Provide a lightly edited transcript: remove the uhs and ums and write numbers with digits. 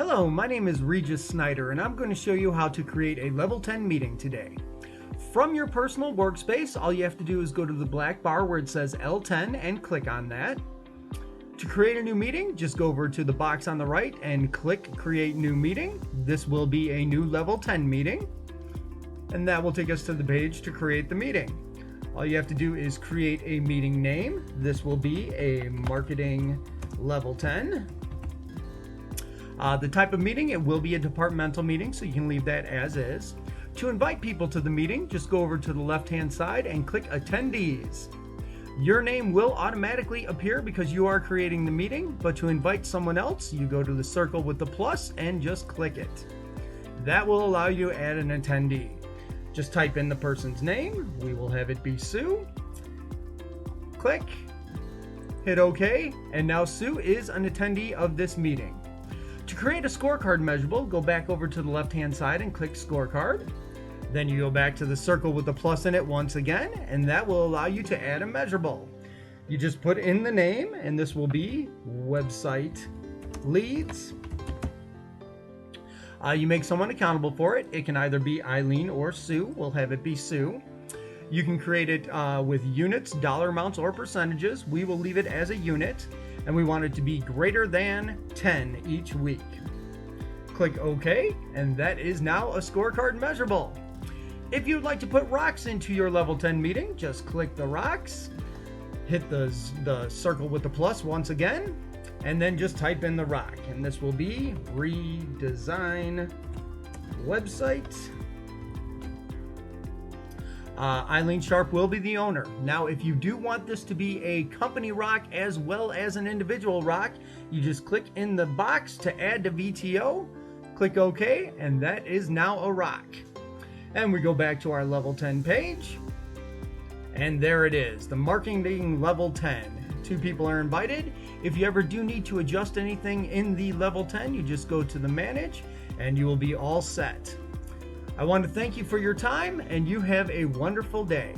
Hello, my name is Regis Snyder, and I'm going to show you how to create a level 10 meeting today. From your personal workspace, all you have to do is go to the black bar where it says L10 and click on that. To create a new meeting, just go over to the box on the right and click Create New Meeting. This will be a new level 10 meeting, and that will take us to the page to create the meeting. All you have to do is create a meeting name. This will be a marketing level 10. The type of meeting, it will be a departmental meeting, so you can leave that as is. To invite people to the meeting, just go over to the left-hand side and click Attendees. Your name will automatically appear because you are creating the meeting, but to invite someone else, you go to the circle with the plus and just click it. That will allow you to add an attendee. Just type in the person's name. We will have it be Sue. Click, hit OK, and now Sue is an attendee of this meeting. To create a scorecard measurable, go back over to the left-hand side and click Scorecard. Then you go back to the circle with the plus in it once again, and that will allow you to add a measurable. You just put in the name, and this will be website leads. You make someone accountable for it. It can either be Eileen or Sue. We'll have it be Sue. You can create it with units, dollar amounts, or percentages. We will leave it as a unit, and we want it to be greater than 10 each week. Click OK, and that is now a scorecard measurable. If you'd like to put rocks into your level 10 meeting, just click the rocks, hit the circle with the plus once again, and then just type in the rock. And this will be redesign website. Eileen Sharp will be the owner. Now, if you do want this to be a company rock as well as an individual rock, you just click in the box to add to VTO, click OK, and that is now a rock. And we go back to our level 10 page, and there it is, the marketing level 10. 2 people are invited. If you ever do need to adjust anything in the level 10, you just go to the manage and you will be all set. I want to thank you for your time, and you have a wonderful day.